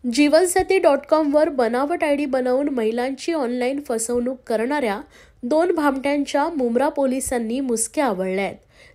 जीवनसाथी.com वर बनावट आयडी बनवून महिलांची ऑनलाईन फसवणूक करणाऱ्या 2 भामट्यांच्या मुंब्रा पोलिसांनी मुसक्या आवळल्यात।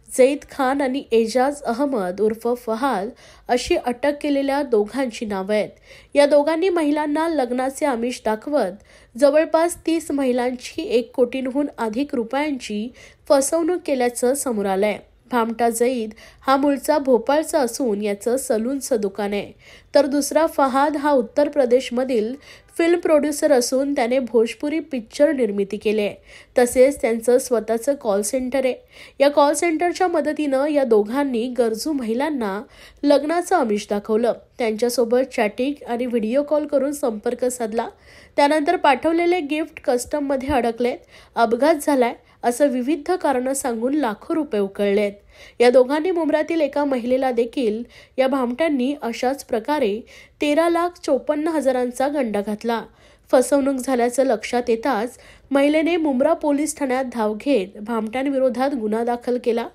झैद खान आणि एजाज अहमद उर्फ फहाद अशी अटक केलेल्या दोघांची नावं आहेत। या दोघांनी महिलांना लग्नाचे आमिष दाखवत जवळपास 30 महिलांची 1 कोटींहून अधिक रुपयांची फसवणूक केल्याचं समोर आलंय। भामटा झैद हा मूळचा भोपाळचा असून याचं सलूनचं दुकान आहे, तर दुसरा फहाद हा उत्तर प्रदेशमधील फिल्म प्रोड्युसर असून त्याने भोजपुरी पिक्चर निर्मिती केली आहे। तसेच त्यांचं स्वतःचं कॉल सेंटर आहे। या कॉल सेंटरच्या मदतीनं या दोघांनी गरजू महिलांना लग्नाचं आमिष दाखवलं, त्यांच्यासोबत चॅटिंग आणि व्हिडिओ कॉल करून संपर्क साधला। त्यानंतर पाठवलेले गिफ्ट कस्टममध्ये अडकलेत, अपघात झालाय असं विविध कारणं सांगून लाखो रुपये उकळलेत। या दोघांनी मुंब्र्यातील एका महिलेला देखील या भामट्यांनी अशाच प्रकारे 13,54,000चा गंडा घातला। फसवणूक झाल्याचं लक्षात येताच महिलेने मुंब्रा पोलीस ठाण्यात धाव घेत भामट्यांविरोधात गुन्हा दाखल केला।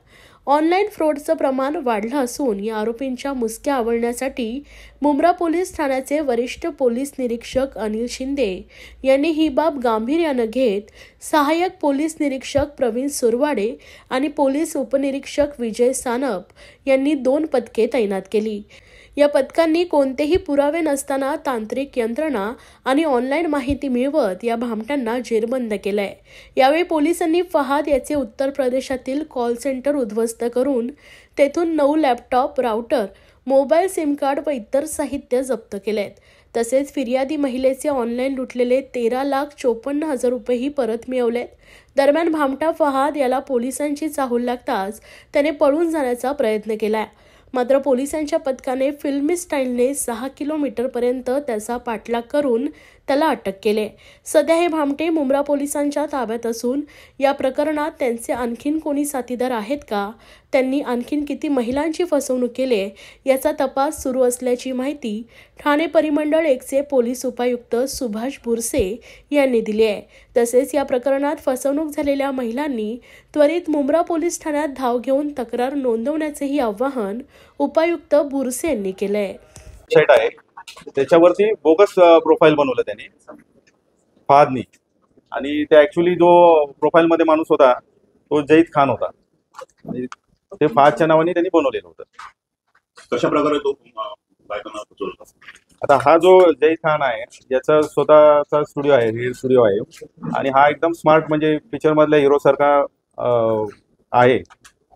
ऑनलाईन फ्रॉडचं प्रमाण वाढलं असून या आरोपींच्या मुसक्या आवळण्यासाठी मुंब्रा पोलीस ठाण्याचे वरिष्ठ पोलीस निरीक्षक अनिल शिंदे यांनी ही बाब गांभीर्यानं घेत सहाय्यक पोलीस निरीक्षक प्रवीण सुरवाडे आणि पोलीस उपनिरीक्षक विजय सानप यांनी 2 पथके तैनात केली। या पथकांनी कोणतेही पुरावे नसताना तांत्रिक यंत्रणा आणि ऑनलाईन माहिती मिळवत या भामट्यांना जेरबंद केलंय। यावेळी पोलिसांनी फहाद याचे उत्तर प्रदेशातील कॉल सेंटर उद्ध्वस्त करून तेथून 9 laptop, router, mobile SIM card व इतर साहित्य जप्त केलेत। तसेच फिर्यादी महिलेचे ऑनलाईन लुटलेले 13,54,000 रुपयेही परत मिळवलेत। दरम्यान भामटा फहाद याला पोलिसांची चाहूल लागताच त्याने पळून जाण्याचा प्रयत्न केलाय, मात्र पोलिसांच्या पथकाने फिल्मी स्टाईलने 6 किलोमीटरपर्यंत त्याचा पाठलाग करून त्याला अटक केले। सध्या हे भामटे मुंब्रा पोलिसांच्या ताब्यात असून या प्रकरणात त्यांचे आणखीन कोणी साथीदार आहेत का, त्यांनी आणखीन किती महिलांची फसवणूक केली याचा तपास सुरू असल्याची माहिती ठाणे परिमंडळ 1चे पोलीस उपायुक्त सुभाष बुरसे यांनी दिली आहे। तसेच या प्रकरणात फसवणूक झालेल्या महिलांनी त्वरित मुंब्रा पोलीस ठाण्यात धाव घेऊन तक्रार नोंदवण्याचेही आवाहन उपायुक्त बुरसे यांनी केलंय। त्याच्यावरती बोगस प्रोफाईल बनवलं त्यांनी फहादनी, आणि ते ऍक्च्युली जो प्रोफाईल मध्ये माणूस होता तो झैद खान होता आणि ते फहादच्या नावाने त्यांनी बनवलेलं होतं। कशा प्रकारे तो आता हा जो झैद खान आहे याचा स्वतःचा स्टुडिओ आहे, रील स्टुडिओ आहे, आणि हा एकदम स्मार्ट म्हणजे पिक्चर मधल्या हिरो सारखा आहे।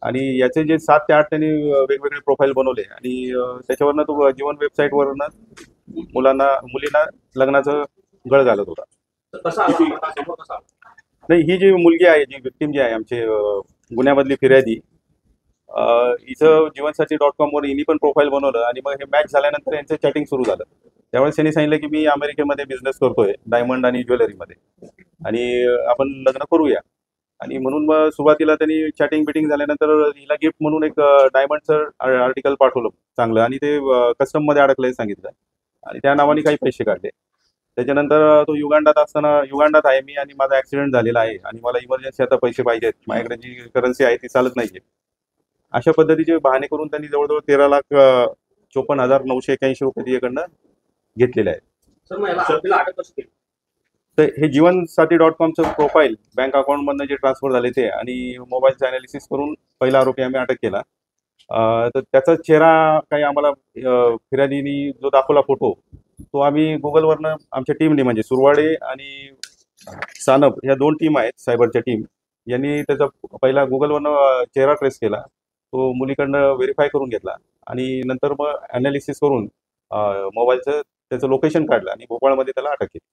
आणि याचे जे 7 ते 8 त्यांनी वेगवेगळे प्रोफाईल बनवले आणि त्याच्यावरनं तो जीवन वेबसाईटवरनं मुलींना लग्नाचं गळ घालत होता। नाही, ही जी मुलगी आहे, जी विक्टिम जी आहे आमचे गुन्ह्यामधली फिर्यादी, हिचं जीवनसाथी.com वर हिनी पण प्रोफाईल बनवलं आणि मग हे मॅच झाल्यानंतर यांचं चॅटिंग सुरू झालं। त्यावेळेस त्यांनी सांगितलं की मी अमेरिकेमध्ये बिझनेस करतोय डायमंड आणि ज्वेलरीमध्ये आणि आपण लग्न करूया। आणि म्हणून मग सुरुवातीला त्यांनी चॅटिंग बिटिंग झाल्यानंतर हिला गिफ्ट म्हणून एक डायमंडचं आर्टिकल पाठवलं चांगलं, आणि ते कस्टममध्ये अडकलंय सांगितलं आणि त्या नावाने काही पैसे काढले। त्याच्यानंतर तो युगांडात आहे मी आणि माझा ऍक्सिडेंट झालेला आहे आणि मला इमर्जन्सी आता पैसे पाहिजेत, माझ्याकडे जी करन्सी आहे ती चालत नाहीये, अशा पद्धतीचे बहाणे करून त्यांनी जवळजवळ 13,54,981 रुपये तिच्याकडनं घेतलेले आहेत। तर हे जीवनसाथी.comचं प्रोफाईल बँक अकाउंटमधनं जे ट्रान्सफर झाले ते आणि मोबाईलचं अनालिसिस करून पहिला आरोपी आम्ही अटक केला। तर त्याचा चेहरा काही आम्हाला फिर्यादीनी जो दाखवला फोटो तो आम्ही गुगलवरनं आमच्या टीमने म्हणजे सुरवाडे आणि सानप ह्या 2 टीम आहेत सायबरच्या टीम, यांनी त्याचा पहिला गुगलवरनं चेहरा ट्रेस केला, तो मुलीकडनं व्हेरीफाय करून घेतला आणि नंतर मग अनालिसिस करून मोबाईलचं त्याचं लोकेशन काढलं आणि भोपाळमध्ये त्याला अटक केली।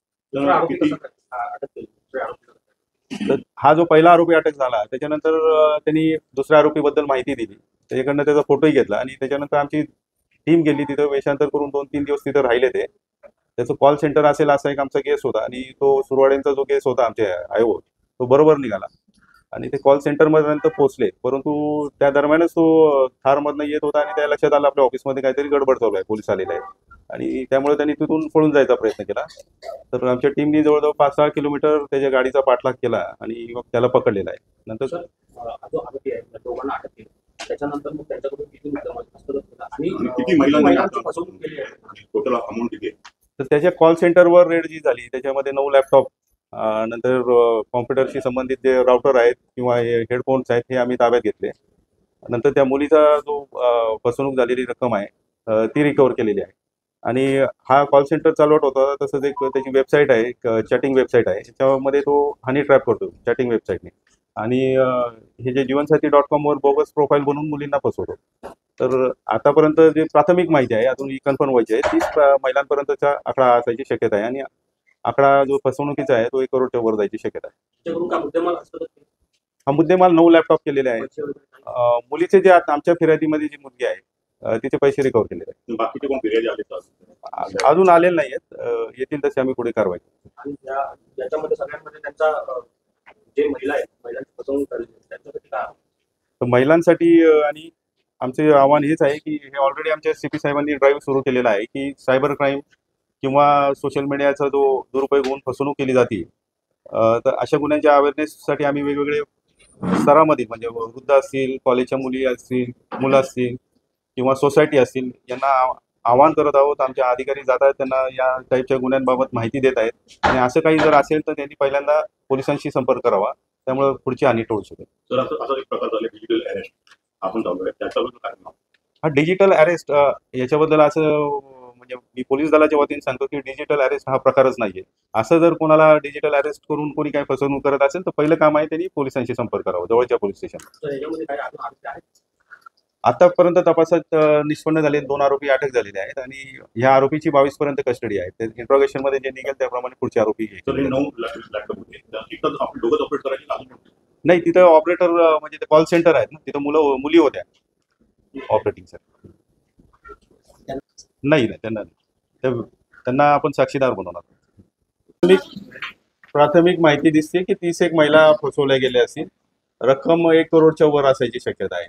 तर हा जो पहिला आरोपी अटक झाला त्याच्यानंतर त्यांनी दुसऱ्या आरोपीबद्दल माहिती दिली, त्याच्याकडनं त्याचा फोटोही घेतला आणि त्याच्यानंतर आमची टीम गेली तिथं, वेषांतर करून 2-3 दिवस तिथं राहिले ते। त्याचं कॉल सेंटर असेल असा एक आमचा केस होता आणि तो सुरवाड्यांचा जो केस होता आमच्या आयोग तो बरोबर निघाला आणि ते कॉल सेंटरपर्यंत पोहोचले, परंतु त्या दरम्यानच तो थारमधनं येत होता आणि त्या लक्षात आलं आपल्या ऑफिसमध्ये काहीतरी गडबड चालू आहे, पोलीस आलेले आहेत आणि त्यामुळे त्यांनी तिथून पळून जायचा प्रयत्न केला। तर आमच्या टीमनी जवळजवळ 5-6 किलोमीटर त्याच्या गाडीचा पाठलाग केला आणि मग त्याला पकडलेला आहे। नंतर त्याच्यानंतर मग त्यांच्याकडून किती महिलांनी फसवणूक केली आहे, टोटल अमाऊंट किती आहे? तर त्याच्या कॉल सेंटरवर रेड जी झाली त्याच्यामध्ये 9 लॅपटॉप नंतर कॉम्प्युटरशी संबंधित जे राउटर आहेत किंवा हेडफोन्स आहेत हे आम्ही ताब्यात घेतले. नंतर त्या मुलीचा जो फसवणूक झालेली रक्कम आहे ती रिकवर केलेली आहे. आणि हा कॉल सेंटर चालवत होता. तसंच एक त्याची वेबसाईट आहे, एक चॅटिंग वेबसाईट आहे. त्याच्यामध्ये तो हनी ट्रॅप करतो चॅटिंग वेबसाईटने. आणि हे जे जीवनसाथी.com वर बोगस प्रोफाईल बनवून मुलींना फसवतो. तर आतापर्यंत जी प्राथमिक माहिती आहे अजून ही कन्फर्म व्हायची आहे, 30 महिलांपर्यंतचा आकडा असायची शक्यता आहे. आणि आकडा जो फसवणुकीचा आहे तो 1 करोडच्या वर जायची शक्यता आहे. त्याच्याकडून काय मुद्देमाल असतो हा मुद्देमाल 9 लॅपटॉप केलेले आहेत. मुलीचे जे आमच्या फिर्यादीमध्ये जी मुलगी आहे तिचे पैसे रिकवर केलेले आहेत. बाकीचे कोण फिर्यादी आले तर अजून आलेले नाही आहेत. येतील तसे आम्ही पुढे कारवाई करू. आणि याच्यामध्ये सगळ्यांमध्ये त्यांचा जे महिला आहेत महिलांची फसवणूक झाली त्यांच्यासाठी काय तर महिलांसाठी आणि आमचे आव्हान हेच आहे की हे ऑलरेडी आमच्या CP साहेबांनी ड्राईव्ह सुरू केलेला आहे की सायबर क्राईम किंवा सोशल मीडियाचा जो दुरुपयोग होऊन फसवणूक केली जाते तर अशा गुन्ह्यांच्या अवेअरनेससाठी आम्ही वेगवेगळे स्तरामधील म्हणजे वृद्ध असतील, कॉलेजच्या मुली असतील, मुलं असतील किंवा सोसायटी असतील यांना आवाहन करत आहोत. आमचे अधिकारी जात आहेत, त्यांना या टाईपच्या गुन्ह्यांबाबत माहिती देत आहेत. आणि असं काही जर असेल तर त्यांनी पहिल्यांदा पोलिसांशी संपर्क करावा, त्यामुळे पुढची हानी टळू शकेल. जर असं एक प्रकार झाला डिजिटल अरेस्ट आपण चालू आहे त्याच्याबद्दल काय नाव हा डिजिटल अरेस्ट याच्याबद्दल असं म्हणजे मी पोलीस दलाच्या वतीने सांगतो की डिजिटल अरेस्ट हा प्रकारच नाहीये. असं जर कोणाला डिजिटल अरेस्ट करून कोणी काही फसवणूक करत असेल तर पहिलं काम आहे त्यांनी पोलिसांशी संपर्क करावा जवळच्या पोलीस स्टेशन. तर याच्यामध्ये काय अजून आरोपी आहेत आतापर्यंत तपासात निष्पन्न झाले 2 आरोपी अटक झालेले आहेत आणि ह्या आरोपीची 22 पर्यंत कस्टडी आहे. इंट्रोगेशन मध्ये जे निघेल त्याप्रमाणे पुढचे आरोपी तर हे 9 लॅपटॉप होते तिथं आपण दोघंच ऑपरेट करायचे अजून कोण? नाही, तिथं ऑपरेटर म्हणजे ते कॉल सेंटर आहेत ना, तिथं मुली होत्या ऑपरेटिंग साठी. नाही त्यांना नाही. त्यांना आपण साक्षीदार बनवणार. प्राथमिक माहिती दिसते की 31 महिला फसवल्या गेल्या असतील. रक्कम 1 करोडच्या वर असायची शक्यता आहे.